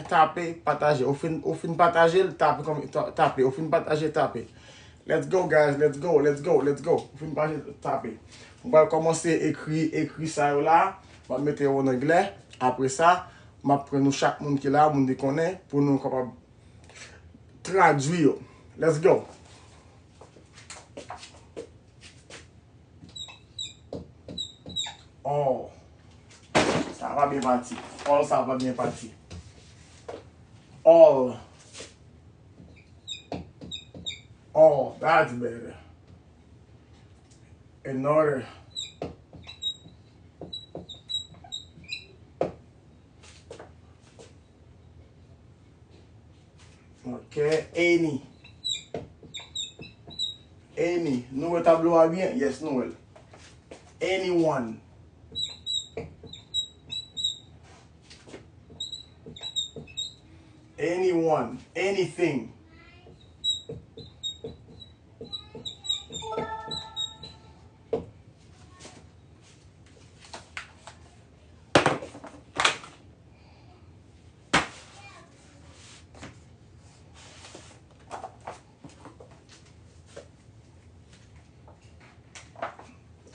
taper, partager. Au fin partager, taper comme taper. Au fin partager, taper. Let's go, guys. Let's go. Au fin partager, taper. On va commencer à écrire ça là. On va mettre en anglais. Après ça, on va prendre chaque monde qui est là, monde qui connaît, pour nous capable traduire. Let's go. Oh, ça va bien partir. All, ça va bien partir. All, that's better. Another. Okay, any. Nouvelle tableau va bien? Yes, nouvelle. Anyone. Anyone, anything.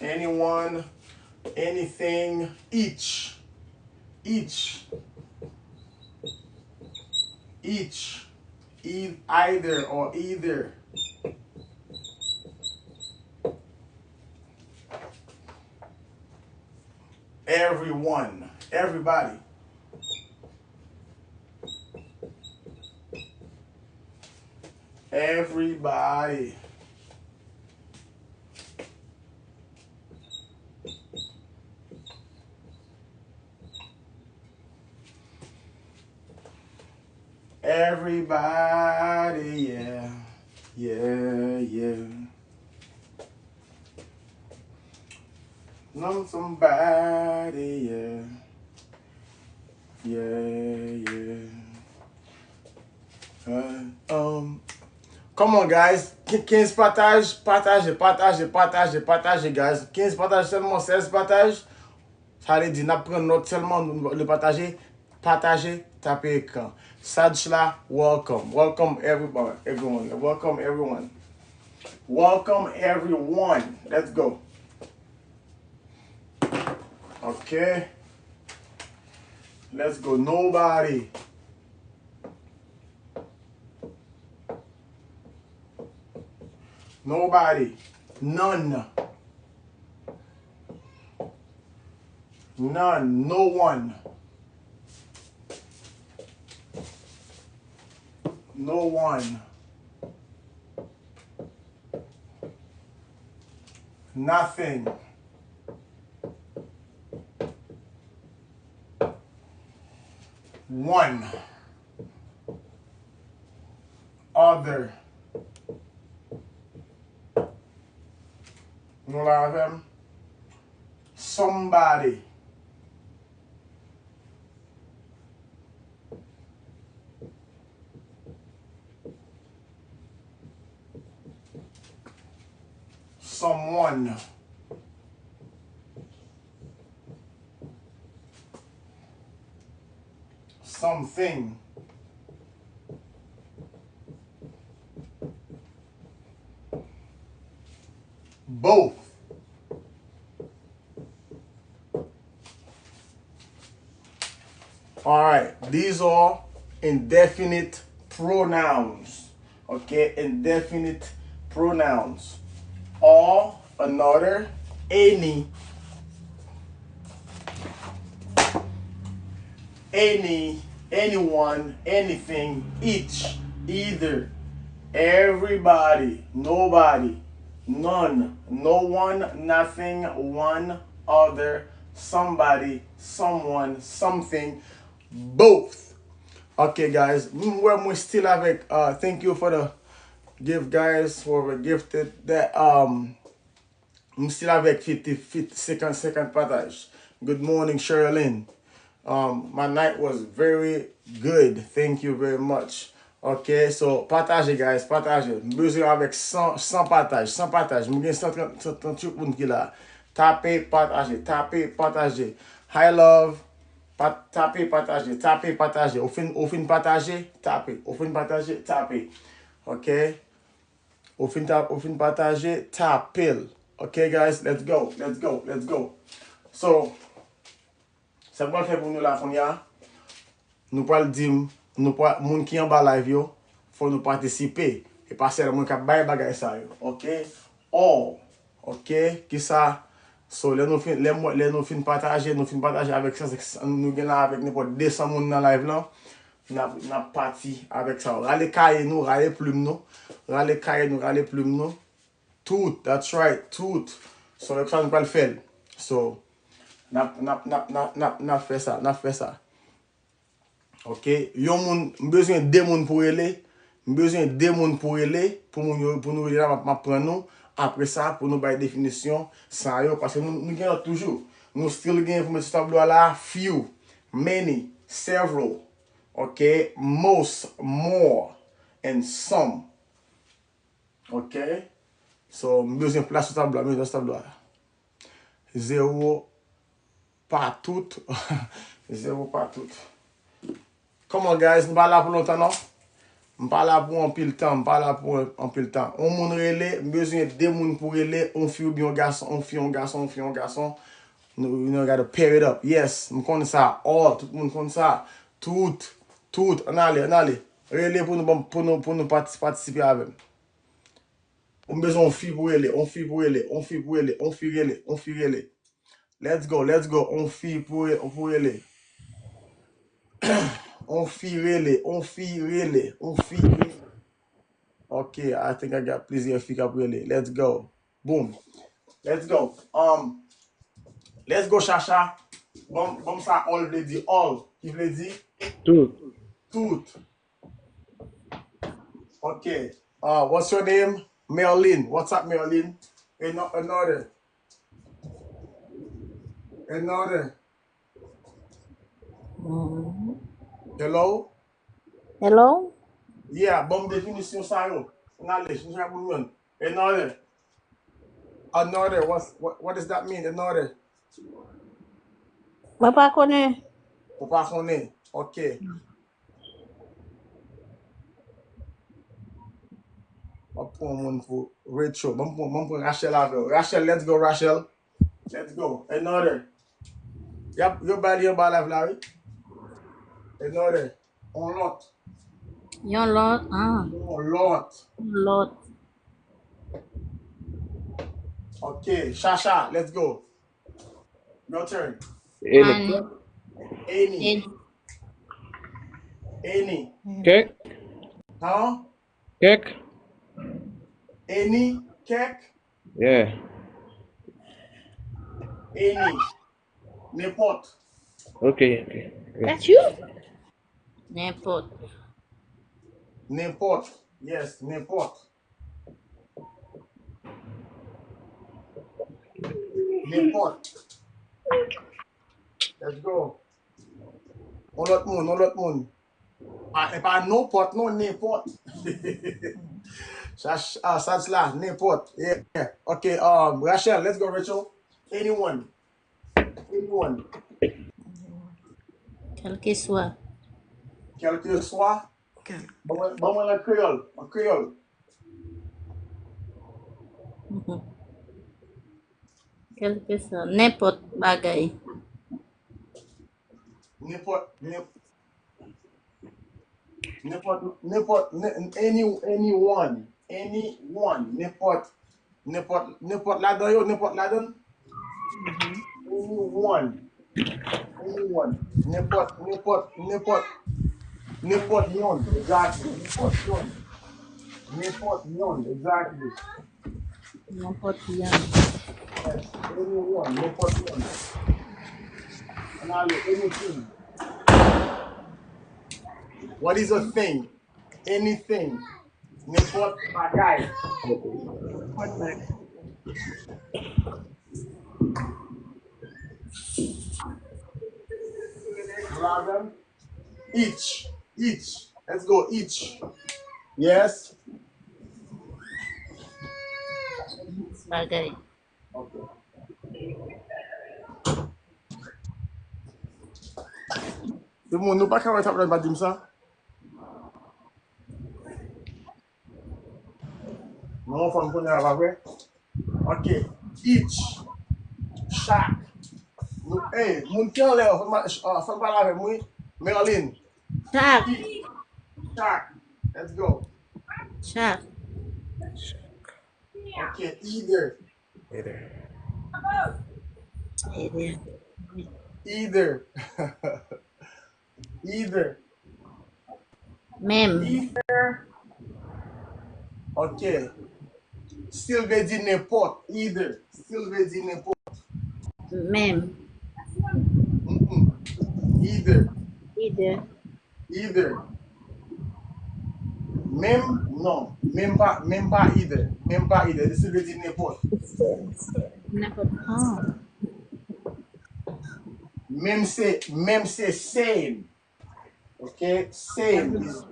Anyone, anything, each, either or either. Everyone, everybody. Everybody. Everybody, yeah. Know somebody, yeah. Come on, guys. 15 partagez, guys. 15 partagez seulement, 16 partagez. Ça veut dire, n'apprendre notre seulement le partager, taper écran. Sajla, welcome. Welcome everyone. Welcome everyone. Let's go. Okay. Let's go. Nobody. None. No one. Nothing. One. Other. Nous l'avons. Somebody. Someone. Something. Both. All right, these are indefinite pronouns. Okay, indefinite pronouns. All, another, any, anyone, anything, each, either, everybody, nobody, none, no one, nothing, one, other, somebody, someone, something, both. Okay, guys, we're still avec, thank you for the gift, guys, for the gifted that I'm still avec 50 partage. Good morning, Sherilyn. My night was very good. Thank you very much. Okay, so partagez, guys, partagez. Besoin avec 100 partage. Mwen gen 138 moun ki la. Tapez, partagez. Hi, love. Taper, partager. Taper, partager. Au fin partager, taper. Au fin partager, taper. OK? Au fin partager, taper. OK, guys? Let's go. Let's go. Let's go. So, ça va faire pour nous la fournia. Nous pas le dire, nous pas moun qui en bas live yo, faut nous participer et pas seulement cap bail bagay ça yo. OK? Oh, OK, qui ça so les nous fin partager avec ça nous gagne avec n'importe 200 moun dans live là. N'a parti avec ça. Rale cahier nous, rale plume nous, rale cahier nous, rale plume nous. Tout, that's right, tout. So avec ça nous pas le faire. So n'a fait ça, n'a fait ça. OK, yon moun besoin de moun pour aller, besoin de moun pour aller pour nous aller là m'apprendre nous après ça pour nous bailler définition ça yo parce que nous gagnons toujours nous still gagnons pour mettre tableau là few, many, several, OK, most, more and some. OK? So besoin place sur tableau, mais dans tableau là. Zéro pas tout. Zéro pas tout. Comment, guys? Nous pas là pour longtemps, non? Nous pas là pour un pile temps. Nous pas là pour un pile temps. On moun relé, besoin de moun pour relé. On fille ou bien un garçon, on fille un garçon, on fille un garçon. Nous gotta pair it up. Yes, nous connaissons ça. All, tout le monde connaît ça. Tout. On allez. Relé pour nous participer avec. On besoin de fille pour relé, on fille pour relé, on fille pour relé, on fille relé, on fille relé. Let's go. On fille pour relé. On fille relé. Okay, I think I got plusieurs filles qui relé. Let's go. Boom. Let's go. Let's go, Chacha. Bon ça, all veut dire all. Qui veut dire? Tout. Okay. What's your name? Merlin. What's up, Merlin? Another. Hello? Hello? Yeah, bon définition ça yo. Allez, je vais vous dire. Another. What does that mean? Another. Papa connaît? Pour pas connaître. OK. On prend mon pour Rachel. Bon pour Rachel avec. Rachel, let's go, Rachel. Let's go. Another. Yep, you're by live, Larry. Another. On lot. Yon lot? On lot. Lot. OK. Shasha, let's go. Your turn. Any. Any. Cake. Huh? Cake. Any cake? Yeah. Any. N'importe. Okay. That's you? N'importe. Yes, n'importe. Let's go. On l'autre monde. Pas n'importe, non, n'importe. Ça là, n'importe. Yeah. OK, Rachel, let's go, Rachel. Anyone. Quel que soit. Quel que soit. Bon, en créole. Quel que soit. N'importe bagay. Anyone. N'importe là-dedans, yo, n'importe là-dedans. Anyone. N'importe yon. Exactly. N'importe yon. Exactly. N'importe yon. Yes. Anyone. N'importe yon. Anything. What is a thing? Anything. N'importe bagay. Each. Let's go, each. Yes. Bagay. Okay. Le monde nous pas capable de pas dire ça. Non, faut me connaître après. OK. Each, chaque. Hey, moun qui en l'air, faut parler avec moi. Merlin. Chaque. Each, chaque. Let's go. Chaque. OK. Either. Either. Either. Either. Either. Même. Either. OK. Still veut dire n'importe. Either. Still veut dire n'importe. Même. Either. Either. Either. Même, non. Même pas either. Même pas either. Still veut dire n'importe. N'importe. Oh. Même c'est same. OK? Same is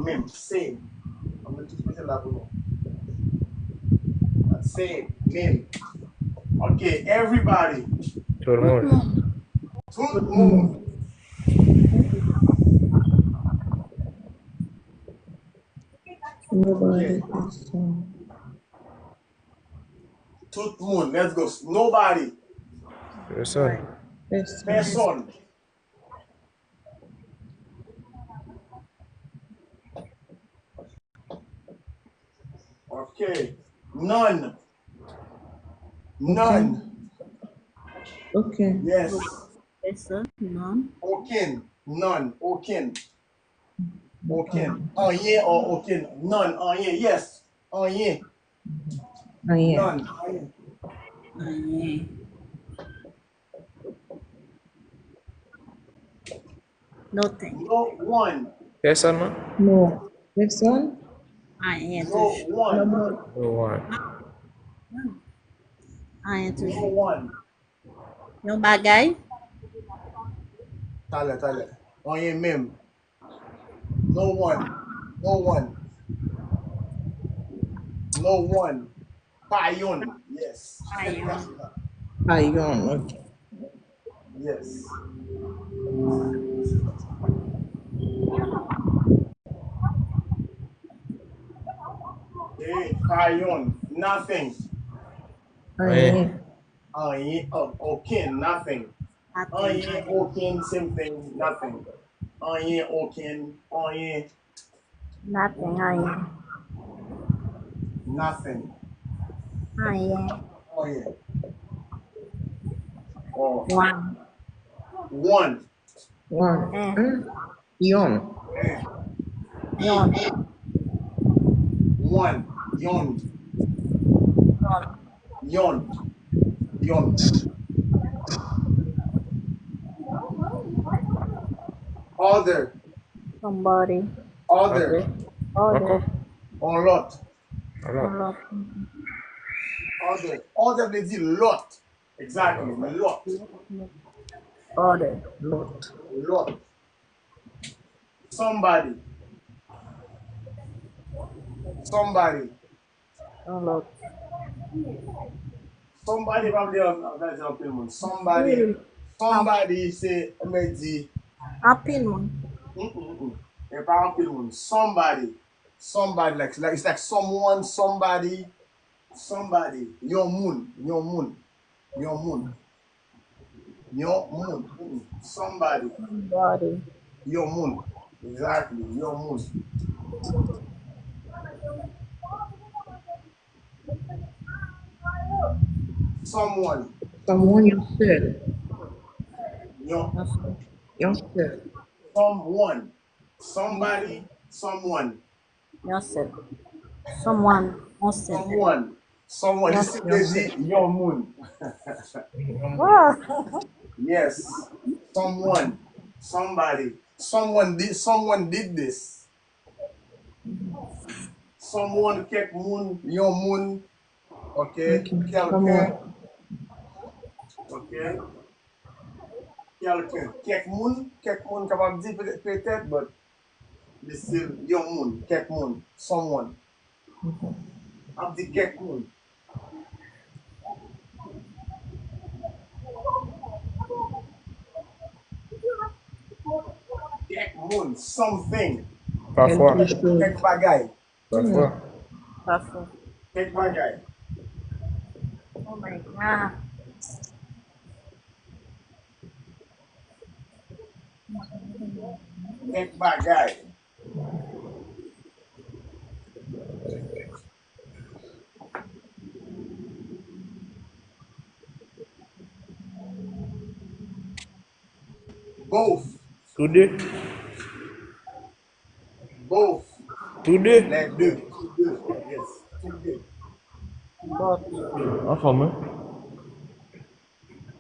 même. Same. On va tout mettre là pour nous. Same. Même. OK. Everybody. Tout le monde. Tout le monde. Nobody. Okay. Tout le monde. Let's go. Nobody. Person. Person. Okay. None. None. Okay. Yes. Person. None. Aucun. None. Aucun. Aucun. Rien or aucun. None. Rien. Yes. Rien. Rien. None. Nothing. No one. Person, man? No. Person? Rien No toujours. one. No one. Rien No toujours. one. Yon bagay. Tale. Rien même. No one. No one. No one. Payon. Yes. Payon. Okay. Yes. Okay. Payon. Nothing. Rien. Rien. Aucun. Nothing. Rien. Aucun. Same thing. Nothing. Rien. Aucun. Rien. Nothing. Rien. Nothing. Rien. Rien. Or One. one. One. Eh. Yon. Yon. One. Yon. Yon. Yon. Other. Somebody. Other. Other. On lot. A lot. Lot. Other. Other veut dire lot. Exactly. Lot. Other. Lot. Lot. Somebody. Somebody. A lot. Somebody probably on film. Somebody. Somebody say me dit. Apil moun. Et pas en film. Somebody. Somebody like it's like someone, somebody, somebody. Your moon. Your moon. Your moon. Your moon. Somebody. Somebody. Your moon. Exactly. Your moon. Someone. Someone yourself. Your, Yourself. someone. Somebody. Someone. Yourself. Someone. Yourself. Someone. Someone. This is your moon. Oh. Yes. Someone. Somebody. Someone did this. Someone quelque moon. Your moon. Okay. Quelqu'un. Someone. Okay. Quelqu'un. Quelque moon capable de dire peut-être, but it's still your moon. Quelque moon. Someone. I'm the quelque moon. Kek moun, something. Parfois. Quelque chose. Kek bagay. Parfois. Parfois. Kek bagay. Oh my God. Kek bagay. Both. Today. Both. Today. Les deux. Tous deux. Yes. Tous deux. But. Enfin, moi.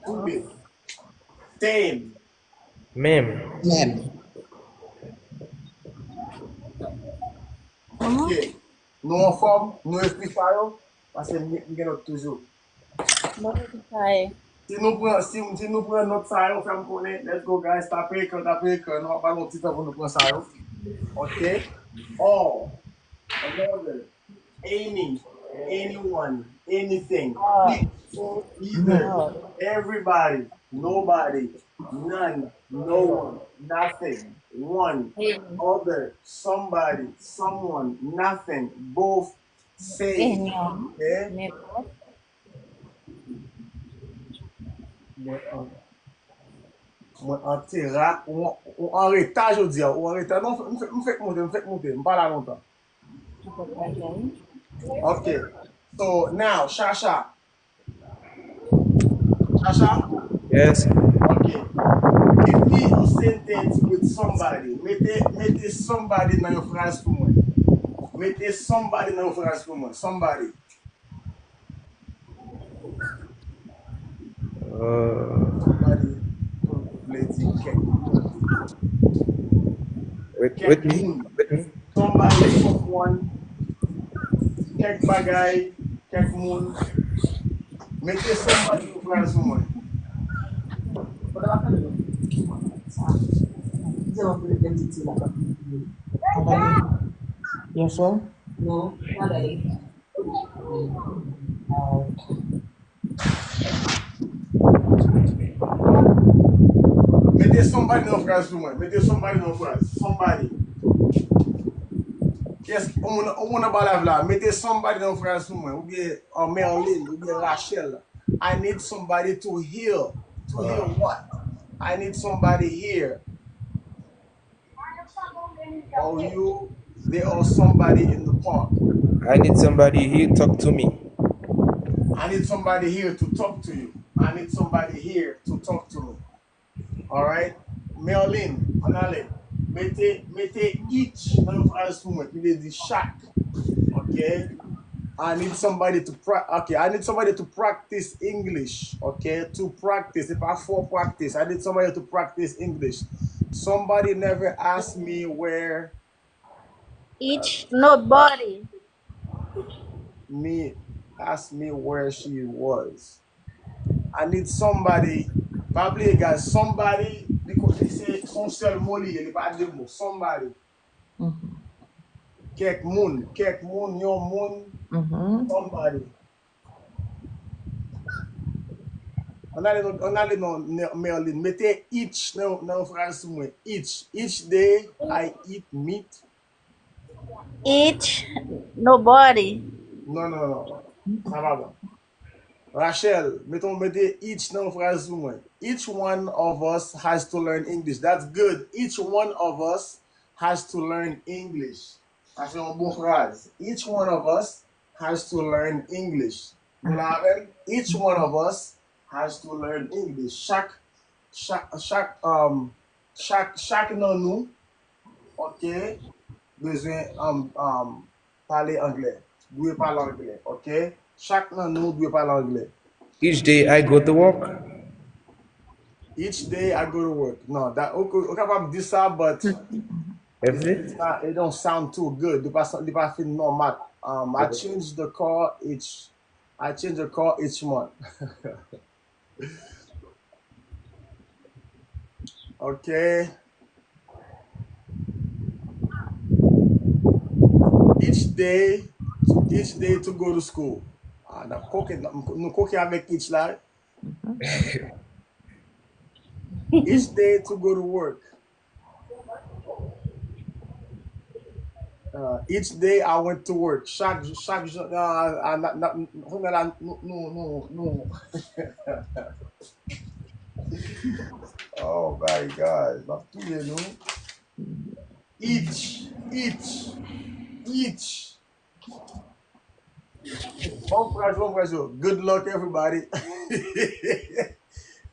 Tous deux. Same. Même. Même. Ok. Nou an form, nou espri sa yo, pase mi gen not toujou. Modify. Si nou pren not sa yo, fèm konen, let's go guys, tape ekran, nou pa nou titan pou nou pren sa yo. Ok? All, another, any, anyone, anything, each, either, everybody, nobody, none, no one, nothing, one, other, somebody, someone, nothing, both, same. Anyone. Okay? Never. Mwen an tera, ou an reta jodi ya, ou an reta, non, mwen fèk monte, mwen pa la lontan. Ok, so now, Shasha. Shasha? Yes. Ok. Give me a sentence with somebody. Mette somebody nan yon phrase pou mwen. Mette somebody nan yon phrase pou mwen. Somebody. Somebody. Lady Kek. With me. Somebody, someone. Kek bagay. Kek moun. Mette somebody nan yon phrase pou mwen. Yourself? No, nobody. Mette somebody nan yon phrase pou mwen. Mette somebody nan yon phrase. Somebody. Yes, on moun an balav la. Mette somebody nan yon phrase pou mwen. Ou bien Merlin, ou bien Rachel. I need somebody to heal. To heal what? I need somebody here. Or you, there are somebody in the park. I need somebody here talk to me. I need somebody here to talk to you. I need somebody here to talk to me. Alright? Merlin, Anale, mette each nan yon phrase pou mwen. Ki de di chaque. Okay? I need somebody to practice English. Okay? To practice. If I for practice, I need somebody to practice English. Somebody never asked me where Each. Nobody. me asked me where she was. I need somebody. Probably guys, somebody because they say son seul mot li, il pas de mot. Somebody. Kek moun, yon moun, somebody. On ale non Merlin. Mette each nan phrase pou mwen. Each day I eat meat. Each. Nobody. Non. Ça va bon. Rachel, mette each nan phrase pou mwen. Each one of us has to learn English. That's good. Each one of us has to learn English. Ça fait un bon phrase. Each one of us has to learn English. Vous l'avez? Each one of us has to learn English. Chaque nan nou, ok, bezwen parler anglais. Dwe parler anglais, ok? Chaque nan nou dwe parler anglais. Each day I go to work. Each day I go to work. No, that o kapab di sa, but Every day. it don't sound too good. Di pa fin normal. I change the car each month. Okay. Each day to go to school. Nou koke avek each la. Each day to go to work. Each day I went to work. No. Oh my God. Not too, you know. Each. One phrase. Good luck, everybody.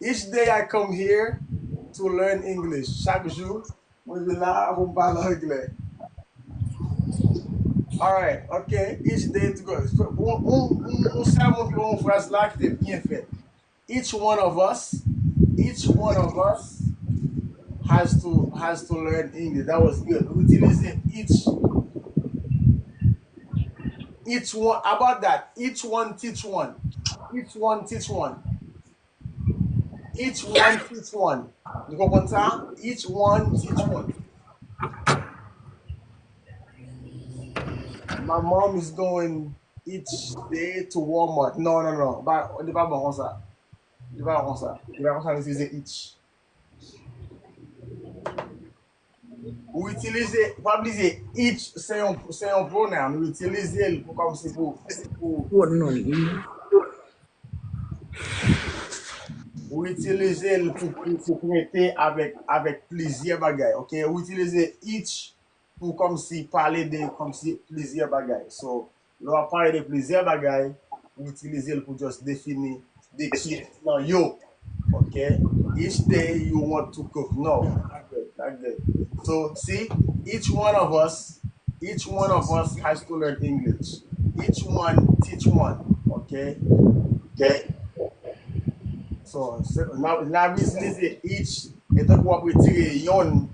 Each day I come here to learn English. Chaque jour, moi je là pour parler anglais. All right, okay. Each day to go. On serve une phrase là qui est bien faite. Each one of us has to learn English. That was good. Utilisez each one about that. Each one teach one. Each one teach one. Each one teach one. You comprends ça? Each one teach one. My mom is going each day to Walmart. No. On n'est pas bon comme ça. On n'est pas bon comme ça. On va comme ça utiliser each. Ou utiliser, pas utiliser each, c'est un pronoun. Ou utiliser pour comme c'est pour Pronoun. ou utiliser pour prêter avec plusieurs bagages. OK? Ou utiliser each pour comme si parler de comme si plusieurs bagages. So, là parler de plusieurs bagages, ou utiliser pour juste décrire non yo. Okay, each day you want to cook. No, not good. So see, each one of us has to learn English. Each one teach one. Okay. Okay. So now we each et donc what we yon.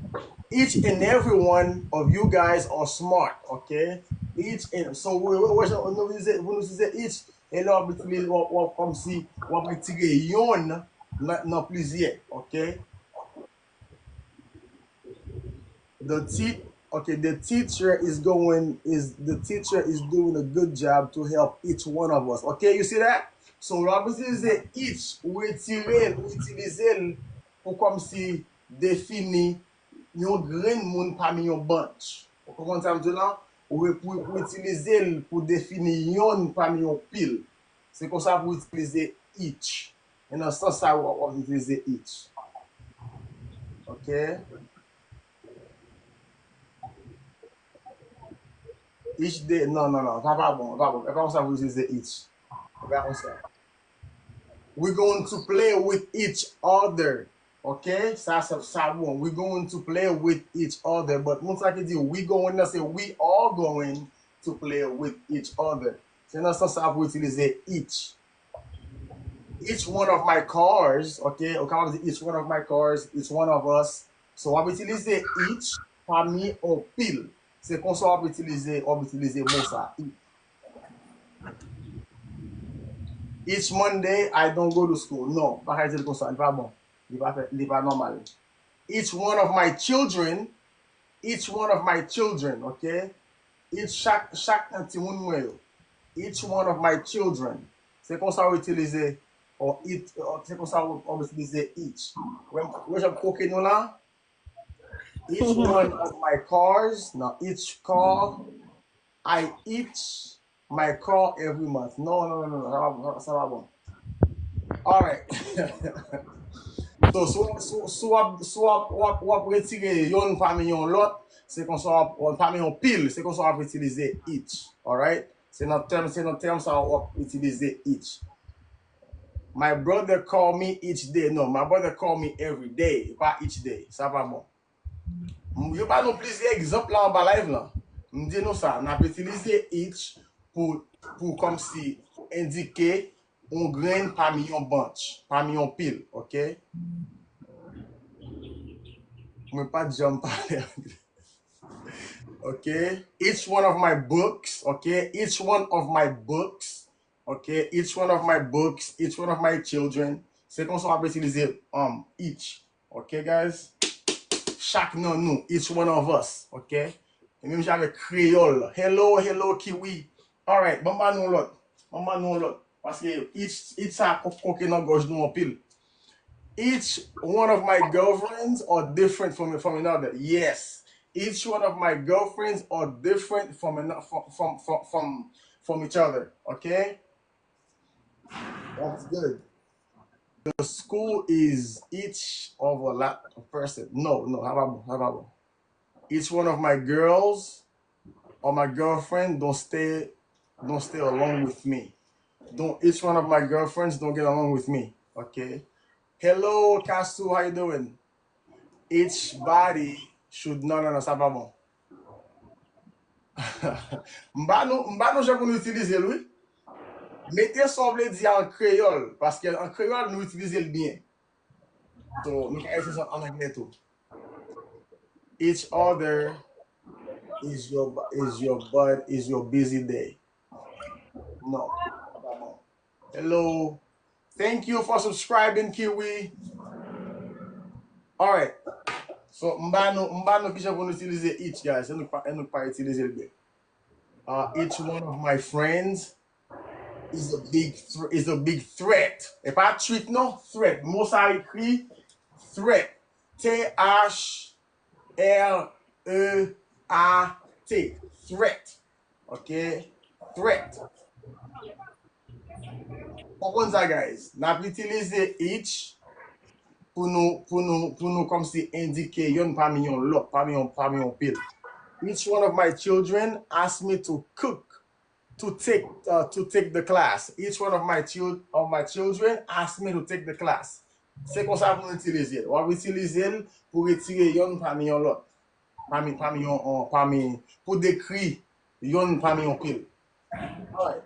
Each and every one of you guys are smart. Okay. Each and so we say each et là on utilise comme si on va tirer yon. Not plusieurs, okay? The teacher is doing a good job to help each one of us. Okay, you see that? So Robinson say each ou utiliser pour comme si définir yon grain moun parmi yon bunch. Vous comprenez ça là? Ou pour utiliser pour définir yon parmi yon pile. C'est comme ça pour utiliser each. Et dans ce sens, ça on va utiliser each. OK? Each day, non, pas bon. Pas comme ça, vous utilisez each. Pas comme ça. We're going to play with each other. OK? Ça bon. We're going to play with each other. But mon ça qui dit, we are going to play with each other. C'est dans ce sens, ça vous utiliser each. Each one of my cars, okay? Each one of my cars, each one of us. So, on va utiliser each parmi en pile. C'est comme ça on va utiliser mot ça. Each Monday, I don't go to school. Non, pas dire comme ça, il pas bon. Il pas normal. Each one of my children, okay? Chaque petit monde. Each one of my children. C'est comme ça on va utiliser c'est comme ça on va utiliser each. Moi j'aime croquer nous là. Each one of my cars, now each car, I eat my car every month. No, ça va bon. All right. So, on retirer yon parmi yon l'autre, c'est qu'on soit parmi yon pile, c'est qu'on soit utiliser each. All right? C'est notre terme ça on va utiliser each. My brother call me each day. No, my brother call me every day, pas each day. Ça va bon. Je pas non plusieurs exemples là en bas live là. Me dit nous ça, on a utilisé each pour comme si indiquer un grain parmi un bunch, parmi un pile, OK? Je ne pas déjà parler anglais. Okay, each one of my books, okay, each one of my books, okay, each one of my books, each one of my children. C'est comme ça on va utiliser each, okay, guys? Chaque non nous, each one of us, okay? Et même j'avais créole. Hello, kiwi. All right, bon bah nous l'autre. Parce que each ça coquin dans gauche nous en pile. Each one of my girlfriends are different from another. Yes. Each one of my girlfriends are different from each other. Okay, that's good. The school is each of a lot of person. No, no, how about each one of my girls or my girlfriend don't stay along with me. Don't each one of my girlfriends don't get along with me. Okay. Hello, Kasu, how you doing? Each body should non ça va bon. Mbano je pour nous utiliser lui. Mettez semblé dire en créole parce qu'en créole nous utilisons le bien. So nous allons essayer en anglais tout. Each other is your busy day. No. Hello. Thank you for subscribing, Kiwi. All right. So mbano qui je pour nous utiliser each guys. Et nous pas utiliser le bien. Each one of my friends is a big threat. Et pas tweet non, threat. Moi ça écrit threat. T-H-R-E-A-T. Threat. Okay? Threat. Comprenez ça, guys. N'a pas utilisé each pour nous comme si indiquer yon parmi yon lot, parmi yon pile. Each one of my children asked me to cook to take the class. Each one of my children asked me to take the class. C'est comme ça pour utiliser. On va utiliser pour retirer yon parmi yon lot. Pour décrire yon parmi yon pile. Alright.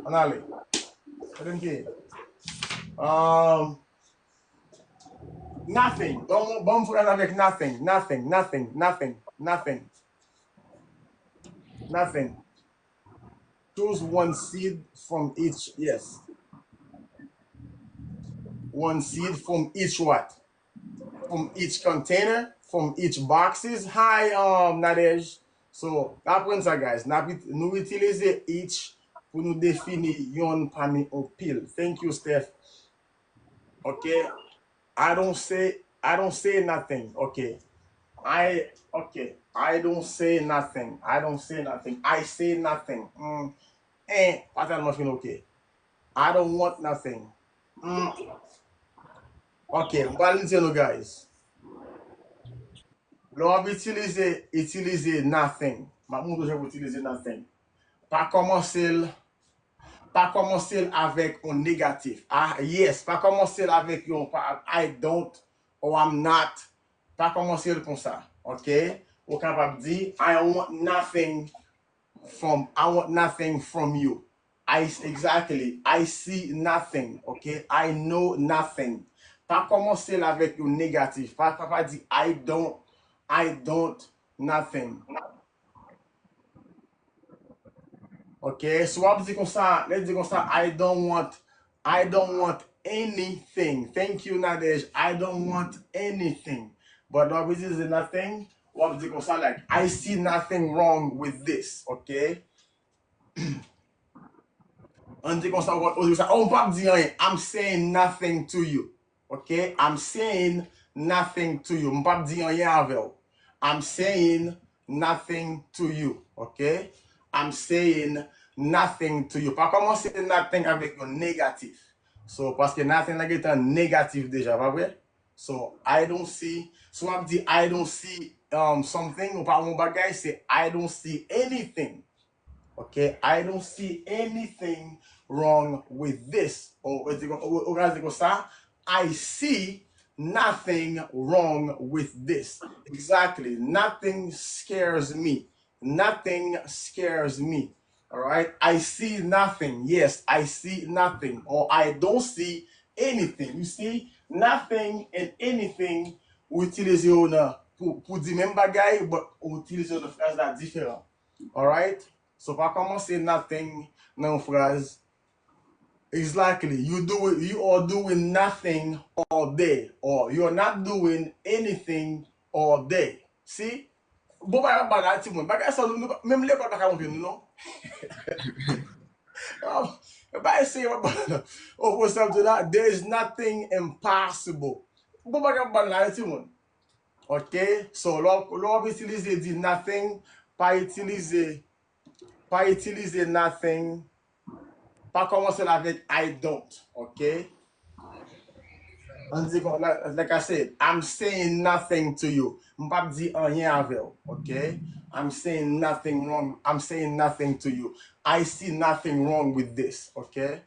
On allez. Nothing. Bon frère avec nothing. Choose one seed from each. Yes. One seed from each what? From each container, from each boxes. Hi, Nadej. So, apprendre ça, guys. Nous utiliser each pour nous définir yon parmi un pile. Thank you, Steph. Okay. I don't say nothing. Okay. I don't say nothing. I say nothing. Pas tellement fin okay. I don't want nothing. Ok, on va le dire nous, guys. L'on va utiliser nothing. Maintenant, je vais utiliser nothing. Pas commencer avec un négatif. Yes, pas commencer avec un I don't or I'm not. Pas commencer comme ça. Ok? Ou capable dire I want nothing from you. I see nothing. Ok? I know nothing. Pas commencer avec un négatif. Pas dire I don't nothing. Ok, soit dit comme ça, let's dire comme ça, I don't want anything. Thank you, Nadej. I don't want anything. But what is it nothing? What dit comme ça, like, I see nothing wrong with this. Ok? On dit comme ça, on peut dire rien. I'm saying nothing to you. Ok? I'm saying nothing to you. On peut dire rien avec. I'm saying nothing to you. Ok? I'm saying nothing to you. Pas commencer nothing avec un négatif. So, parce que nothing est un négatif déjà, pas vrai? So, I don't see. So, on dit I don't see something. Ou pas mon bagage, c'est I don't see anything. Okay, I don't see anything wrong with this. Or I see nothing wrong with this. Exactly. Nothing scares me. Nothing scares me. All right. I see nothing. Yes, I see nothing. Or I don't see anything. You see, nothing and anything, we utilise pour dire même bagaille, but on utilise une phrase là différente. All right. So pas commencer nothing dans une phrase. Exactly. You are doing nothing all day, or you're not doing anything all day. See? Bon bagay ti moun. Bagay sa nou même l'école pas comprendre non. Ba say oh something that there is nothing impossible. Bon bagay ti moun. Ok? So, l'on va utiliser dit nothing, pas utiliser nothing, pas commencer avec I don't. Ok? On dit, like I said, I'm saying nothing to you. M'pas di rien avec ou. Ok? I'm saying nothing wrong. I'm saying nothing to you. I see nothing wrong with this. Ok?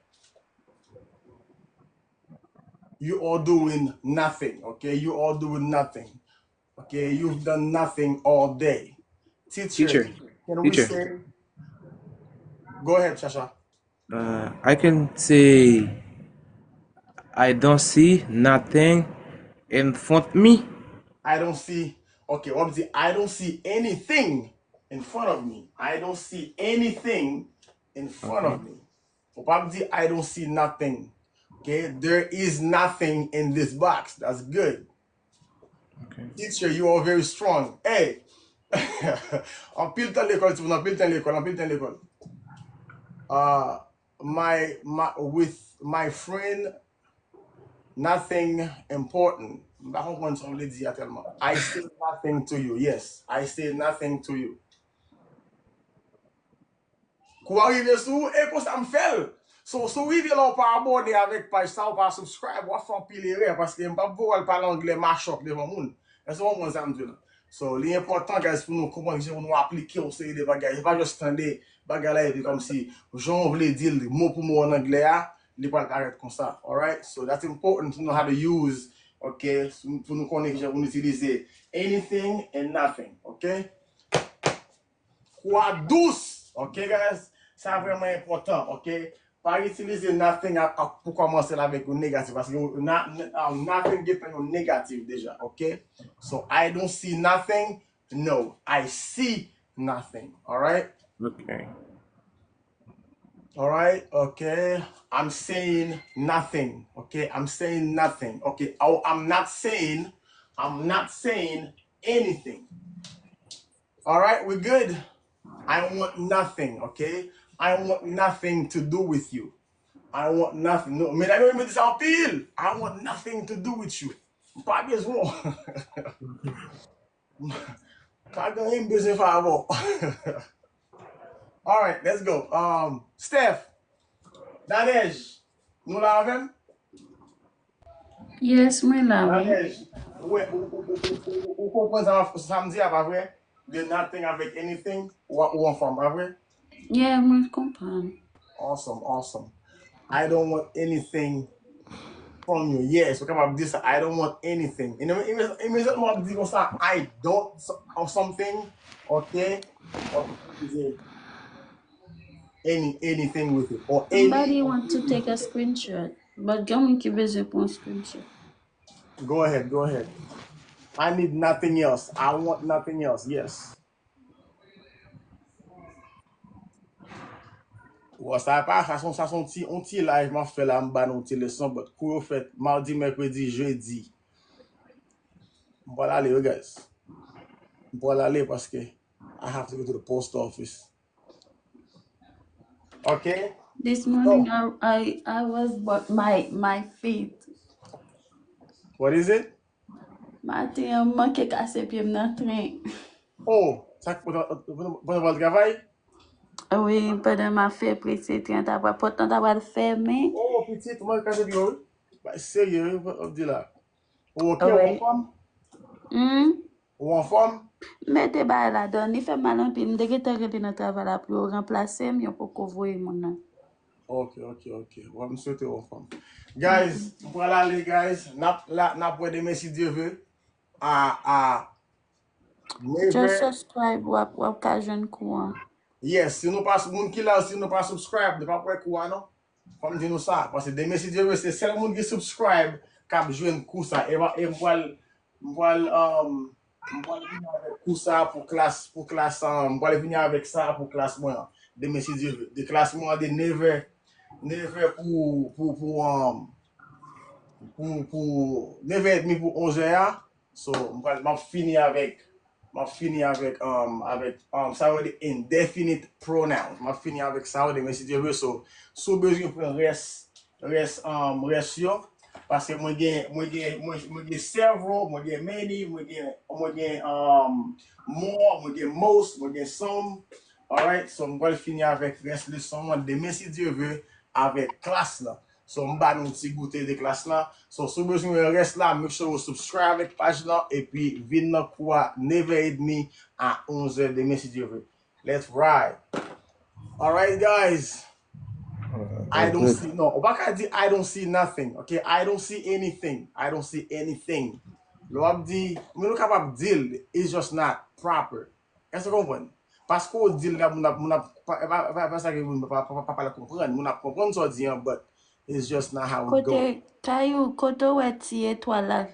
You are doing nothing. Okay? You are doing nothing. Okay? You've done nothing all day. Teacher, Teacher, can we teacher. say, go ahead, Shasha. I can say I don't see nothing in front of me. I don't see, okay, obviously, I don't see anything in front of me. I don't see anything in front Okay. of me. Obviously, I don't see nothing. Okay, there is nothing in this box. That's good. Okay. Teacher, you are very strong. Hey, en pile temps l'école, tu en pile temps l'école, en pile temps l'école. With my friend, nothing important. I say nothing to you. Yes, I say nothing to you. Kou arrive sou, e kon sa m fel. So, sou rive la ou pa aborde avec page sa ou pa subscribe, ou fan pile re, paske m pa pou wal pale anglais machok devan moun. E se moun sa m di la. So, li important guys pou nou kompon ki pou nou aplike ou se de bagay. E pa just tande bagay la epi kom si jon vle dil mot pou mot en anglais a, li pa paret kon sa. Alright? So, that's important to know how to use, okay? Pou nou konen ki pou nou utilize anything and nothing, okay? Kwa douce, ok guys? Ça vraiment important, ok? Pas utiliser nothing pour commencer avec un négatif parce que nothing get un négatif déjà, ok? So I don't see nothing. No, I see nothing. All right? Okay. All right, okay. I'm saying nothing. Okay, I'm saying nothing. Okay, oh, I'm not saying anything. All right, we're good. I want nothing, okay? I want nothing to do with you. I want nothing. No, mais d'ailleurs, il me dit ça en pile. I want nothing to do with you. Pas besoin. Pas gagné besoin favor. All right, let's go. Steph, Nadej, nous l'avons? Yes, mwen la we. Nadej, ou comprend ça me dit, pas vrai? De nothing avec anything, ou en forme, pas vrai? Yeah, mwen kompran. Awesome, awesome. I don't want anything from you. Yes, so come up this. I don't want anything. Immediately what you say, I don't or something. Okay, or anything with it or any. Somebody want to take a screenshot, but gen mwen ki beze pou an screenshot. Go ahead, go ahead. I need nothing else. I want nothing else. Yes. Ou ça pas ça son petit live m'a fait là m'ba nou ti leçon but kou fait mardi, mercredi, jeudi. Voilà aller guys. Voilà aller parce que I have to go to the post office. Okay? This morning I was but my feet. What is it? Matin an manke kase pi m nan tren. Oh, ça pour le travail? Oui, pendant ma fe prese tren ta potan ta va ferme. Oh, petit, moi, quand je dis, oh, bah, sérieux, on dit là. Oh, ok, ou en Oui. forme? Hmm? Ou en forme? Mete ba la don, ni fe malan pi m dege te rete nan travay la pou yo remplase m, yo pou kovoye moun nan. Ok. Ouais, me souhaiter en forme. Guys, voilà les guys. N'a pas de merci Dieu veut. À Just 9h. subscribe wap ka jwen kouan. Yes, si nous pas, moun qui là, si nous pas subscribe, ne pas quoi non? Comme dit nous ça. Parce que de merci Dieu veut, c'est seul monde qui subscribe, qui joue coup ça. Et m'voile venir avec tout ça pour classe, m'voile venir avec ça pour classe moi. De merci Dieu veut. De classe moi de 9h pour 9h30 pour 11h. So, m'a fini avec ça veut dire indefinite pronouns. M'a fini avec ça veut dire mais si Dieu veut so sous besoin pour reste yo. Parce que moi gen several, moi gen many, moi gen more, moi gen most, moi gen some. Alright, so on va finir avec reste leçon. Demain si Dieu veut avec classe là. So on va nous petit goûter de classe là. So si vous besoin reste là, make sure vous subscribe avec page là et puis venez quoi Never Aid Me à 11h demain si Dieu veut. Let's ride. Alright guys. I don't Good. see no. Obaka I don't see nothing. Okay, I don't see anything. I don't see anything. Lo ap di, mwen nou kapap dil, it's just not proper. Est-ce que vous comprenez? Parce qu'on dit là, pas ça que vous pas comprendre, moun ap comprendre ça dit, but it's just not how it goes. Kote, Kayou, kote wè ti etwa la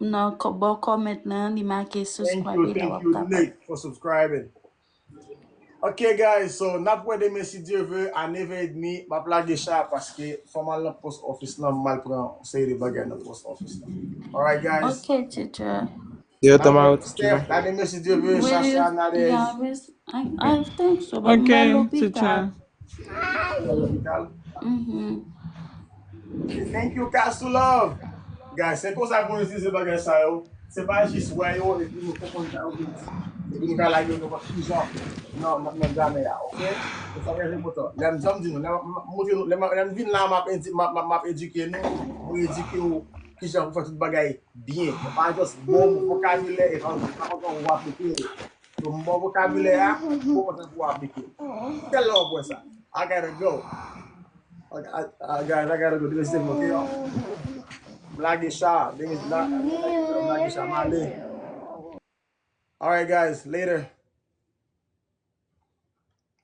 nan bon comment nan li marke subscribe la Thank wap you, kapab. Nick, for subscribing. Okay, guys, so not where they may see Dieu veut, I never aid me, ma plage chat parce que formal la post office là, mal prend, c'est des bagages dans post office là. Alright, guys. Okay, teacher. See you Not tomorrow, where teacher. Steph, I never see Dieu veut, Will Chacha, you, yeah, Nadez. I think so, but mba Okay, l'hôpital. teacher. L'hôpital. Mhm. Thank you, Castle Love. Guys, c'est comme ça qu'on utilise ce bagage ça, yo. C'est pas juste ouais, yo, et puis nous comprenons ça, et puis nous la gueule, nous pas toujours. Non, jamais, là, ok? C'est ça que j'ai important. L'aime dit nous, l'aime vinn là, m'a éduquer nous, pour éduquer ou qui j'ai faire tout bagage bien. Pas juste bon vocabulaire et quand on va appliquer. Donc bon vocabulaire, pour appliquer. Quel long pour ça? I gotta go. I gotta go do this thing, okay? Blaggy shot. Blaggy shot. All right, guys. Later.